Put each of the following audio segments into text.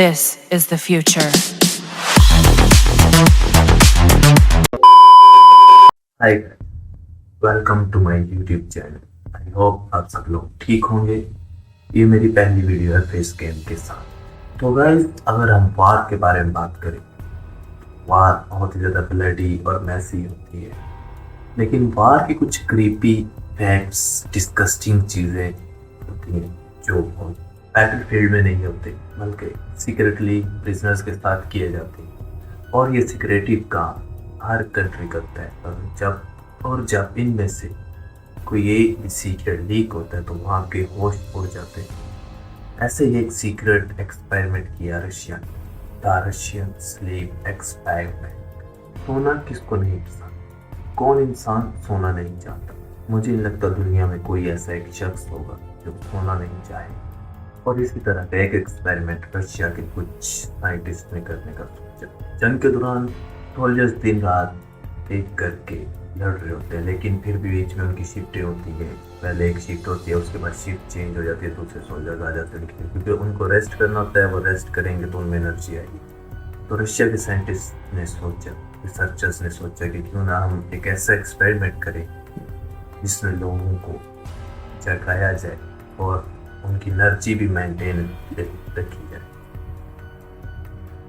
This is the future. Hi, welcome to my YouTube channel. I hope आप सब लोग ठीक होंगे। ये मेरी पहली वीडियो है फेस गेम के साथ। तो गाइस, अगर हम वार के बारे में बात करें, वार बहुत ही ज़्यादा ब्लडी और मैसी होती है, लेकिन वार की कुछ क्रीपी फैक्ट्स, डिस्गस्टिंग चीज़ें होती हैं जो बैटल फील्ड में नहीं होते, बल्कि सीक्रेटली प्रिजनर्स के साथ किए जाते हैं। और ये सिक्रेटिव काम हर कंट्री करता है। और जब इनमें से कोई एक सीक्रेट लीक होता है तो वहाँ के होस्ट उड़ जाते हैं। ऐसे ही एक सीक्रेट एक्सपेरिमेंट किया रशिया ने, द रशियन स्लीप एक्सपेरिमेंट। सोना किसको नहीं पसंद? कौन इंसान सोना नहीं चाहता? मुझे नहीं लगता दुनिया में कोई ऐसा एक शख्स होगा जो सोना नहीं चाहे। और इसी तरह का एक एक्सपेरिमेंट रशिया के कुछ साइंटिस्ट ने करने का सोचा। जंग के दौरान सोल्जर्स दिन रात एक करके लड़ रहे होते हैं, लेकिन फिर भी बीच में उनकी शिफ्टें होती हैं। पहले एक शिफ्ट होती है, उसके बाद शिफ्ट चेंज हो जाती है, दूसरे सोल्जर्स आ जाते हैं क्योंकि उनको रेस्ट करना होता है। वो रेस्ट करेंगे तो उनमें एनर्जी आएगी। तो रशिया के साइंटिस्ट ने सोचा, रिसर्चर्स ने सोचा कि क्यों ना हम एक ऐसा एक्सपेरिमेंट करें जिसमें लोगों को जगाया जाए और उनकी एनर्जी भी मेंटेन रखी जाए,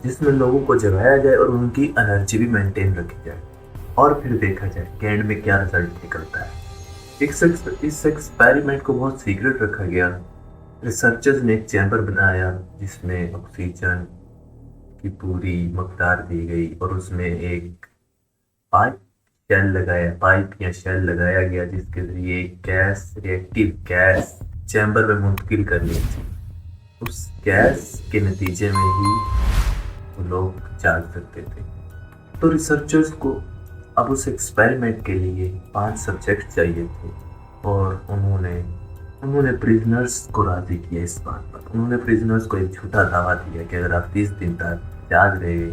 जिसमें लोगों को जगाया जाए और उनकी एनर्जी भी मेंटेन रखी जाए, और फिर देखा जाए कि एंड में क्या रिजल्ट निकलता है। इस एक्सपेरिमेंट को बहुत सीक्रेट रखा गया। रिसर्चर्स ने एक चैम्बर बनाया जिसमें ऑक्सीजन की पूरी मकदार दी गई और उसमें एक पाइप या शेल लगाया गया जिसके जरिए गैस, रिएक्टिव गैस चैम्बर में मुंतकिल करनी थी। उस गैस के नतीजे में ही वो लोग जाग सकते थे। तो रिसर्चर्स को अब उस एक्सपेरिमेंट के लिए 5 सब्जेक्ट चाहिए थे और उन्होंने प्रिजनर्स को राजी किया इस बात पर। उन्होंने प्रिजनर्स को एक झूठा दावा दिया कि अगर आप 30 दिन तक जाग रहे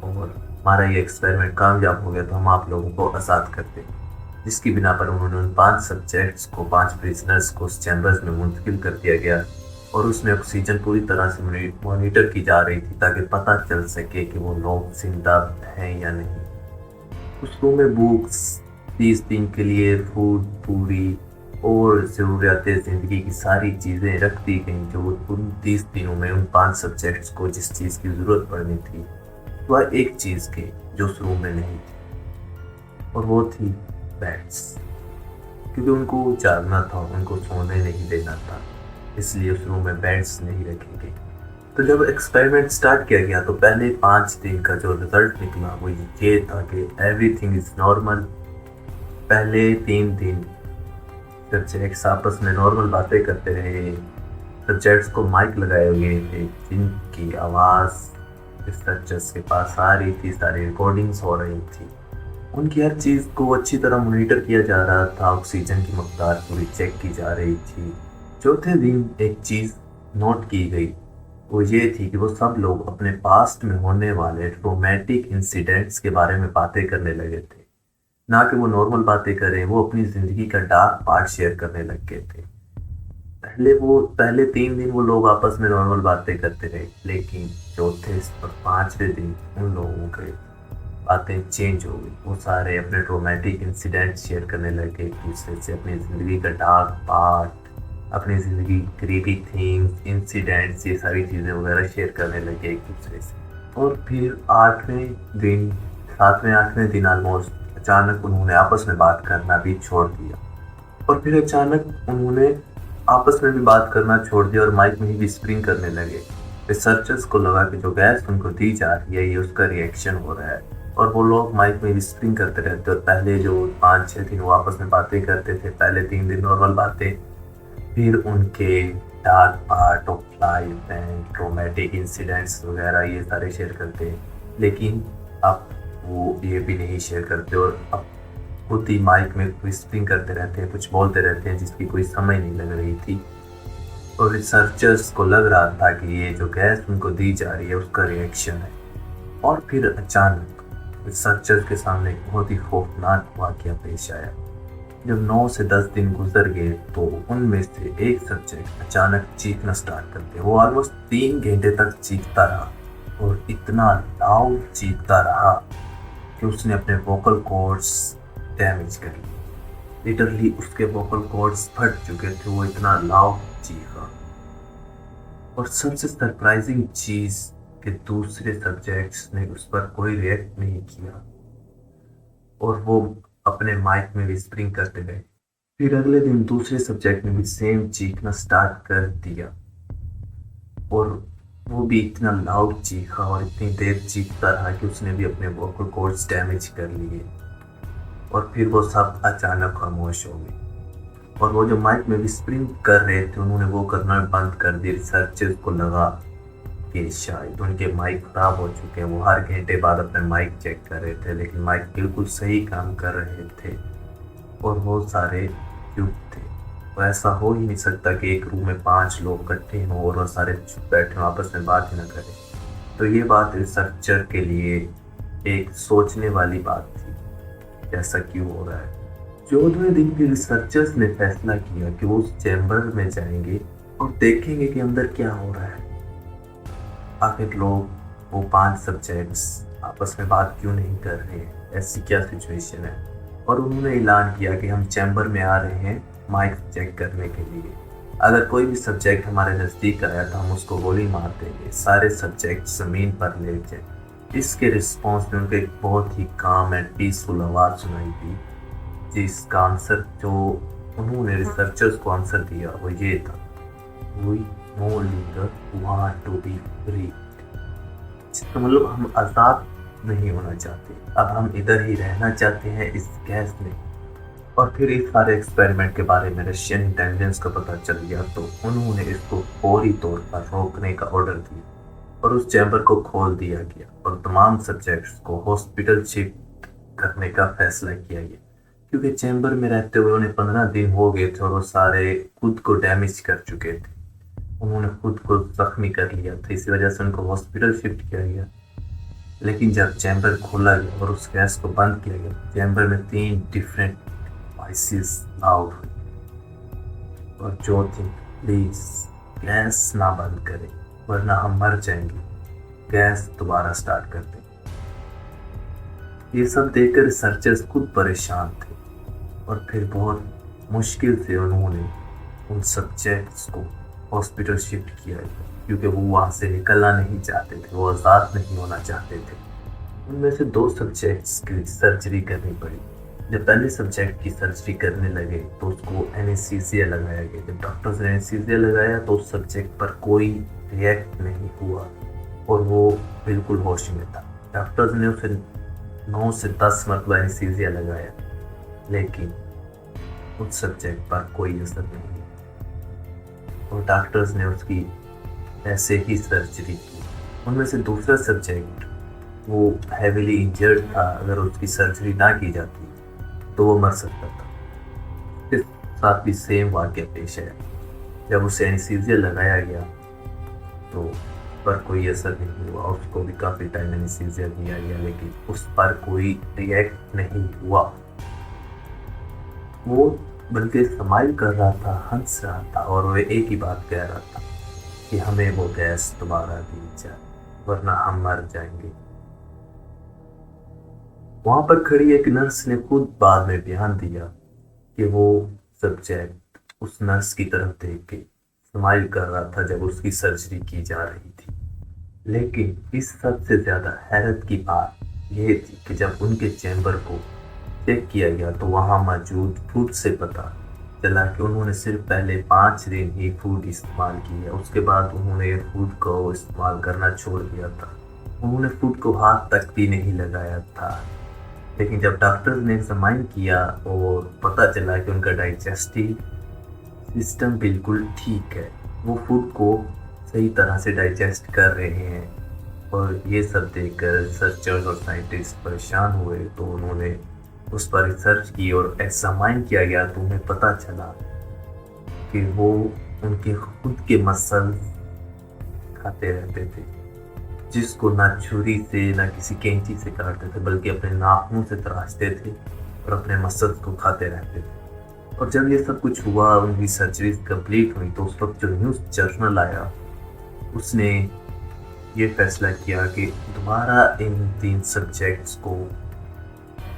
और हमारा ये एक्सपेरिमेंट कामयाब हो गया तो हम आप लोगों को आज़ाद कर देंगे। जिसकी बिना पर उन्होंने उन 5 सब्जेक्ट्स को, 5 प्रिजनर्स को उस चैम्बर्स में मुंतकिल कर दिया गया और उसमें ऑक्सीजन पूरी तरह से मॉनिटर की जा रही थी ताकि पता चल सके कि वो लोग जिंदा हैं या नहीं। उस रूम में बुक्स, 30 दिन के लिए फूड, पूरी और ज़रूरियात ज़िंदगी की सारी चीज़ें रख दी गई जो उन 30 दिनों में उन 5 सब्जेक्ट्स को जिस चीज़ की ज़रूरत पड़नी थी वह एक चीज़ की जो उस रूम में नहीं थी, और वो थी बेड्स। क्योंकि उनको जागना था, उनको सोने नहीं देना था, इसलिए उस रूम में बेड्स नहीं रखे गए। तो जब एक्सपेरिमेंट स्टार्ट किया गया तो पहले 5 दिन का जो रिजल्ट निकला वो ये था कि एवरीथिंग इज नॉर्मल। पहले 3 दिन सब्जेक्ट्स आपस में नॉर्मल बातें करते रहे। सब्जेक्ट्स को माइक लगाए हुए थे जिनकी आवाज़ रिसर्चर्स के पास आ रही थी, सारी रिकॉर्डिंग्स हो रही थी। उनकी हर चीज़ को अच्छी तरह मॉनिटर किया जा रहा था, ऑक्सीजन की मकदार पूरी चेक की जा रही थी। चौथे दिन एक चीज़ नोट की गई, वो ये थी कि वो सब लोग अपने पास्ट में होने वाले ट्रोमैटिक इंसिडेंट्स के बारे में बातें करने लगे थे। ना कि वो नॉर्मल बातें करें, वो अपनी ज़िंदगी का डार्क पार्ट शेयर करने लग गए थे। पहले 3 दिन वो लोग आपस में नॉर्मल बातें करते रहे, लेकिन चौथे और 5वें दिन उन लोगों के बातें चेंज हो गई। वो सारे अपने ट्रोमैटिक इंसिडेंट शेयर करने लगे एक दूसरे से, अपनी ज़िंदगी का डार्क पार्ट, अपनी ज़िंदगी क्रीपी थिंग्स, इंसिडेंट्स, ये सारी चीज़ें वगैरह शेयर करने लगे एक दूसरे से। और फिर 7वें 8वें दिन ऑलमोस्ट अचानक उन्होंने आपस में बात करना भी छोड़ दिया। और फिर अचानक उन्होंने आपस में भी बात करना छोड़ दिया और माइक में ही विस्परिंग करने लगे। रिसर्चर्स को लगा कि जो गैस उनको दी जा रही है ये उसका रिएक्शन हो रहा है, और वो लोग माइक में विस्परिंग करते रहते। और पहले जो 5-6 दिन वो आपस में बातें करते थे, पहले 3 दिन नॉर्मल बातें, फिर उनके dark part of life and traumatic incidents वगैरह ये सारे शेयर करते हैं। लेकिन अब वो ये भी नहीं शेयर करते और अब खुद ही माइक में विस्परिंग करते रहते हैं, कुछ बोलते रहते हैं जिसकी कोई समझ नहीं लग रही थी। और रिसर्चर्स को लग रहा था कि ये जो गैस उनको दी जा रही है उसका रिएक्शन है। और फिर अचानक रिसर्चर्स के सामने एक बहुत ही खौफनाक वाक़या पेश आया। जब 9 से 10 दिन गुजर गए तो उनमें से एक सब्जेक्ट अचानक चीखना स्टार्ट कर दिया। वो ऑलमोस्ट 3 घंटे तक चीखता रहा और इतना लाउड चीखता रहा कि उसने अपने वोकल कॉर्ड्स डैमेज कर लिए। लिटरली उसके वोकल कॉर्ड्स फट चुके थे, वो इतना लाउड चीखा। और सबसे सरप्राइजिंग चीज कि दूसरे सब्जेक्ट्स ने उस पर कोई रिएक्ट नहीं किया और वो अपने माइक में विस्परिंग करते गए। फिर अगले दिन दूसरे सब्जेक्ट ने भी सेम चीखना स्टार्ट कर दिया और वो भी इतना लाउड चीखा और इतनी देर चीखता रहा कि उसने भी अपने वोकल कॉर्ड्स डैमेज कर लिए। और फिर वो सब अचानक खामोश हो गए और वो जो माइक में विस्परिंग कर रहे थे उन्होंने वो करना बंद कर दिया। रिसर्चर्स को लगा कि शायद उनके माइक खराब हो चुके हैं। वो हर घंटे बाद अपने माइक चेक कर रहे थे लेकिन माइक बिल्कुल सही काम कर रहे थे और वो सारे चुप थे। तो ऐसा हो ही नहीं सकता कि एक रूम में 5 लोग इकट्ठे हों और वो सारे चुप बैठे हों, आपस में बात ही ना करें। तो ये बात रिसर्चर के लिए एक सोचने वाली बात थी, ऐसा क्यों हो रहा है। 14वें दिन के रिसर्चर्स ने फैसला किया कि वो उस चैम्बर में जाएंगे और देखेंगे कि अंदर क्या हो रहा है। आखिर लोग वो 5 सब्जेक्ट्स आपस में बात क्यों नहीं कर रहे हैं, ऐसी क्या सिचुएशन है। और उन्होंने ऐलान किया कि हम चैम्बर में आ रहे हैं माइक चेक करने के लिए। अगर कोई भी सब्जेक्ट हमारे नज़दीक आया तो हम उसको गोली मार देंगे, सारे सब्जेक्ट ज़मीन पर लेट जाए। इसके रिस्पॉन्स में उनको एक बहुत ही काम एंड पीसफुल आवाज़ सुनाई दी, जिसका आंसर जो उन्होंने रिसर्चर्स को आंसर दिया वो ये था, we no longer want to be free. इसका मतलब हम आज़ाद नहीं होना चाहते, अब हम इधर ही रहना चाहते हैं इस गैस में। और फिर इस सारे एक्सपेरिमेंट के बारे में रशियन इंटेलिजेंस को पता चल गया तो उन्होंने इसको फौरी तौर पर रोकने का ऑर्डर दिया और उस चैम्बर को खोल दिया गया और तमाम सब्जेक्ट्स को हॉस्पिटल शिफ्ट करने का फैसला किया गया। क्योंकि चैम्बर में रहते हुए उन्हें 15 दिन हो गए थे और वो सारे खुद को डैमेज कर चुके थे, उन्होंने खुद को जख्मी कर लिया था, इसी वजह से उनको हॉस्पिटल शिफ्ट किया गया। लेकिन जब चैम्बर खोला गया और उस गैस को बंद किया गया, चैम्बर में 3 डिफरेंट वॉइसेस लाउड हुई और जो थी, प्लीज गैस ना बंद करें वरना हम मर जाएंगे, गैस दोबारा स्टार्ट कर दें। ये सब देखकर रिसर्चर्स खुद परेशान थे और फिर बहुत मुश्किल से उन्होंने उन सब्जेक्ट्स को हॉस्पिटल शिफ्ट किया क्योंकि वो वहाँ से निकलना नहीं चाहते थे, वो आज़ाद नहीं होना चाहते थे। उनमें से 2 सब्जेक्ट्स की सर्जरी करनी पड़ी। जब पहले सब्जेक्ट की सर्जरी करने लगे तो उसको एनेस्थीसिया लगाया गया। जब डॉक्टर्स ने एनेस्थीसिया लगाया तो उस सब्जेक्ट पर कोई रिएक्ट नहीं हुआ और वो बिल्कुल होश में था। डॉक्टर्स ने उसे 9 से 10 मरतबा एनेस्थीसिया लगाया लेकिन उस सब्जेक्ट पर कोई असर नहीं और डॉक्टर्स ने उसकी ऐसे ही सर्जरी की। उनमें से दूसरा सब्जेक्ट वो हैवीली इंजर्ड था, अगर उसकी सर्जरी ना की जाती तो वो मर सकता था। इस साथ भी सेम वाक्य पेश है। जब उसे एनेस्थीसिया लगाया गया तो पर कोई असर नहीं हुआ, उसको भी काफ़ी टाइम एनेस्थीसिया दिया गया लेकिन उस पर कोई रिएक्ट नहीं हुआ। वो बल्कि स्माइल कर रहा था, हंस रहा था और वो एक ही बात कह रहा था कि हमें वो गैस दोबारा दी जाए वरना हम मर जाएंगे। वहां पर खड़ी एक नर्स ने खुद बाद में बयान दिया कि वो सब्जेक्ट उस नर्स की तरफ देख के स्माइल कर रहा था जब उसकी सर्जरी की जा रही थी। लेकिन इस सबसे ज्यादा हैरत की बात यह थी कि जब उनके चैम्बर को चेक किया गया तो वहां मौजूद फूड से पता चला कि उन्होंने सिर्फ पहले 5 दिन ही फूड इस्तेमाल किया, उसके बाद उन्होंने फूड को इस्तेमाल करना छोड़ दिया था। उन्होंने फूड को हाथ तक भी नहीं लगाया था। लेकिन जब डॉक्टर ने एग्जामाइन किया और पता चला कि उनका डाइजेस्टिव सिस्टम बिल्कुल ठीक है, वो फूड को सही तरह से डाइजेस्ट कर रहे हैं और ये सब देखकर रिसर्चर्स और साइंटिस्ट परेशान हुए तो उन्होंने उस पर रिसर्च की और एग्जामाइन किया गया तो उन्हें पता चला कि वो उनके खुद के मसल खाते रहते थे, जिसको ना छुरी से ना किसी कैंची से काटते थे बल्कि अपने नाखूनों से तराशते थे और अपने मसल को खाते रहते थे। और जब ये सब कुछ हुआ, उनकी सर्जरी कंप्लीट हुई, तो उस वक्त जो न्यूज़ जर्नल आया उसने ये फैसला किया कि दोबारा इन 3 सब्जेक्ट्स को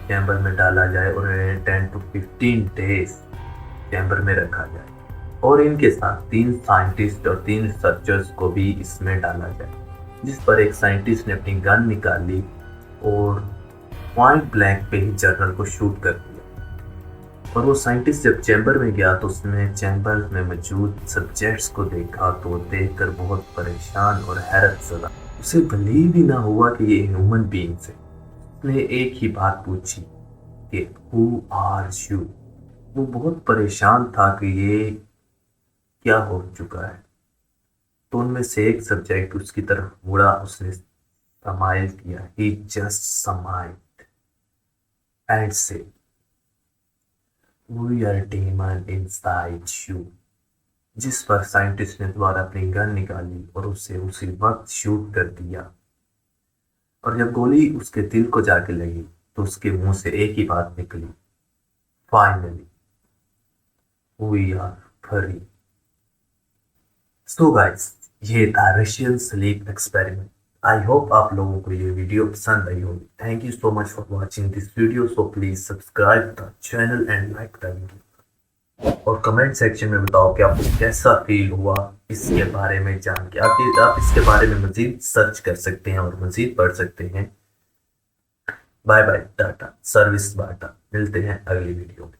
चैम्बर में डाला जाए और इन्हें 10 to 15 डेज चैम्बर में रखा जाए, और इनके साथ 3 साइंटिस्ट और 3 रिसर्चर्स को भी इसमें डाला जाए। जिस पर एक साइंटिस्ट ने अपनी गन निकाली और पॉइंट ब्लैंक पे ही जर्नल को शूट कर दिया। और वो साइंटिस्ट जब चैम्बर में गया तो उसने चैम्बर में मौजूद सब्जेक्ट्स को देखा, तो वो देखकर बहुत परेशान और हैरत ज़दा, उसे बिलीव ही ना हुआ कि ये ह्यूमन बीइंग्स है। उसने एक ही बात पूछी कि हु आर यू। वो बहुत परेशान था कि ये क्या हो चुका है। तो उनमें से एक सब्जेक्ट उसकी तरफ मुड़ा, उसने स्माइल किया, he just smiled and said, we are demon inside you। जिस पर साइंटिस्ट ने दोबारा अपनी गन निकाली और उसे उसी वक्त शूट कर दिया। और जब गोली उसके दिल को जाके लगी तो उसके मुंह से एक ही बात निकली, finally we are free. So guys, ये था Russian sleep experiment. I hope आप लोगों को ये वीडियो पसंद आई होगी। Thank you so much for watching this video. So please subscribe the channel and like the video, और कमेंट सेक्शन में बताओ कि आपको कैसा फील हुआ इसके बारे में जान के। आप इसके बारे में मजीद सर्च कर सकते हैं और मजीद पढ़ सकते हैं। बाय बाय, टाटा, सर्विस बाटा। मिलते हैं अगली वीडियो में।